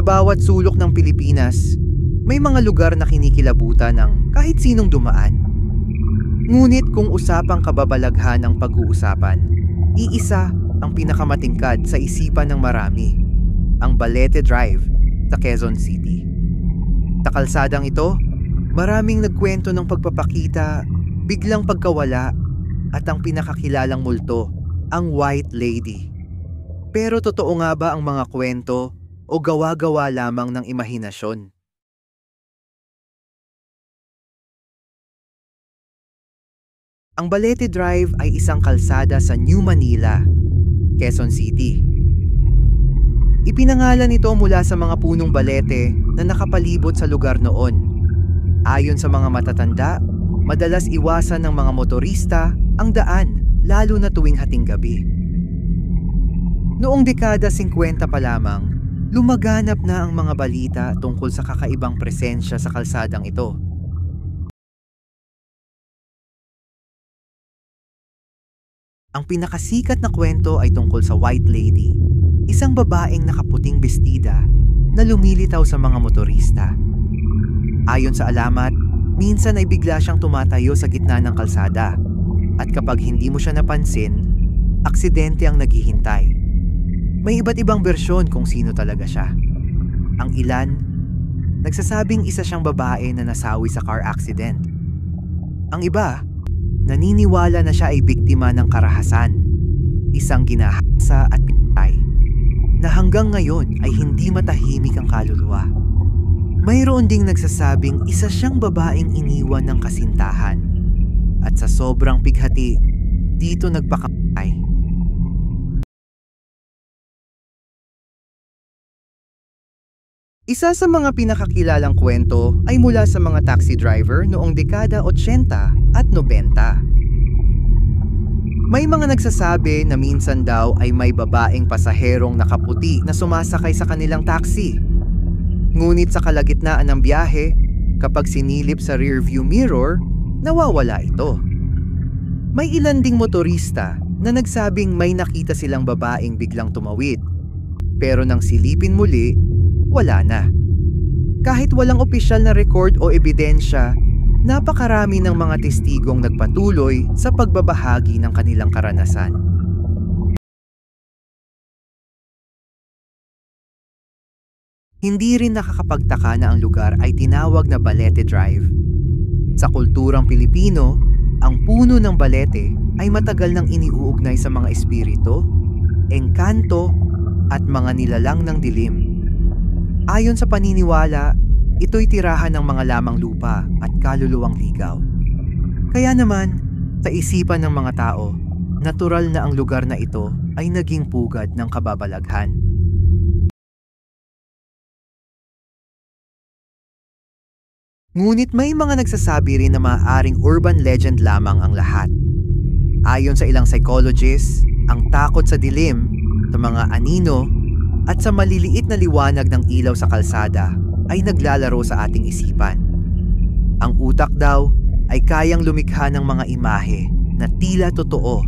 bawat sulok ng Pilipinas, may mga lugar na kinikilabutan ng kahit sinong dumaan. Ngunit kung usapang kababalaghan ang pag-uusapan, iisa ang pinakamatingkad sa isipan ng marami, ang Balete Drive sa Quezon City. Sa kalsadang ito, maraming nagkwento ng pagpapakita, biglang pagkawala, at ang pinakakilalang multo, ang White Lady. Pero totoo nga ba ang mga kwento o gawa-gawa lamang ng imahinasyon? Ang Balete Drive ay isang kalsada sa New Manila, Quezon City. Ipinangalan ito mula sa mga punong balete na nakapalibot sa lugar noon. Ayon sa mga matatanda, madalas iwasan ng mga motorista ang daan, lalo na tuwing hating gabi. Noong dekada 50 pa lamang, lumaganap na ang mga balita tungkol sa kakaibang presensya sa kalsadang ito. Ang pinakasikat na kwento ay tungkol sa White Lady, isang babaeng nakaputing bestida na lumilitaw sa mga motorista. Ayon sa alamat, minsan ay bigla siyang tumatayo sa gitna ng kalsada at kapag hindi mo siya napansin, aksidente ang naghihintay. May iba't ibang bersyon kung sino talaga siya. Ang ilan, nagsasabing isa siyang babae na nasawi sa car accident. Ang iba, naniniwala na siya ay biktima ng karahasan, isang ginahasa at pinatay, na hanggang ngayon ay hindi matahimik ang kaluluwa. Mayroon ding nagsasabing isa siyang babaeng iniwan ng kasintahan at sa sobrang pighati, dito nagpakamatay. Isa sa mga pinakakilalang kwento ay mula sa mga taxi driver noong dekada 80 at 90. May mga nagsasabi na minsan daw ay may babaeng pasaherong nakaputi na sumasakay sa kanilang taxi. Ngunit sa kalagitnaan ng biyahe, kapag sinilip sa rearview mirror, nawawala ito. May ilan ding motorista na nagsabing may nakita silang babaeng biglang tumawid. Pero nang silipin muli, wala na. Kahit walang opisyal na record o ebidensya, napakarami ng mga testigong nagpatuloy sa pagbabahagi ng kanilang karanasan. Hindi rin nakakapagtaka na ang lugar ay tinawag na Balete Drive. Sa kulturang Pilipino, ang puno ng balete ay matagal nang iniuugnay sa mga espiritu, engkanto, at mga nilalang ng dilim. Ayon sa paniniwala, ito'y tirahan ng mga lamang lupa at kaluluwang ligaw. Kaya naman, sa isipan ng mga tao, natural na ang lugar na ito ay naging pugad ng kababalaghan. Ngunit may mga nagsasabi rin na maaaring urban legend lamang ang lahat. Ayon sa ilang psychologists, ang takot sa dilim, sa mga anino, at sa maliliit na liwanag ng ilaw sa kalsada ay naglalaro sa ating isipan. Ang utak daw ay kayang lumikha ng mga imahe na tila totoo,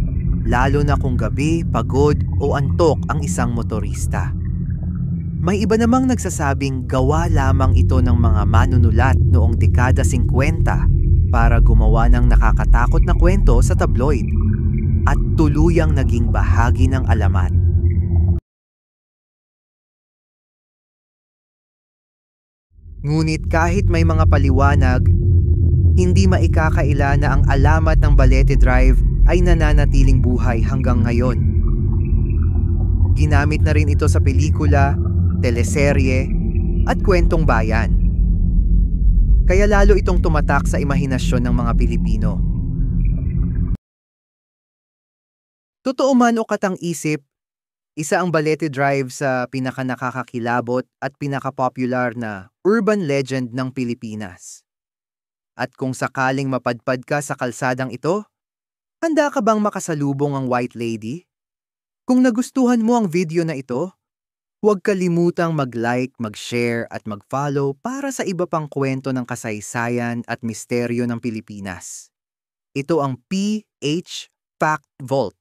lalo na kung gabi, pagod o antok ang isang motorista. May iba namang nagsasabing gawa lamang ito ng mga manunulat noong dekada 50 para gumawa ng nakakatakot na kwento sa tabloid at tuluyang naging bahagi ng alamat. Ngunit kahit may mga paliwanag, hindi maikakaila na ang alamat ng Balete Drive ay nananatiling buhay hanggang ngayon. Ginamit na rin ito sa pelikula, teleserye, at kwentong bayan. Kaya lalo itong tumatak sa imahinasyon ng mga Pilipino. Totoo man o katang-isip, isa ang Balete Drive sa pinakanakakakilabot at pinakapopular na urban legend ng Pilipinas. At kung sakaling mapadpad ka sa kalsadang ito, handa ka bang makasalubong ang White Lady? Kung nagustuhan mo ang video na ito, huwag kalimutang mag-like, mag-share at mag-follow para sa iba pang kwento ng kasaysayan at misteryo ng Pilipinas. Ito ang PH Fact Vault.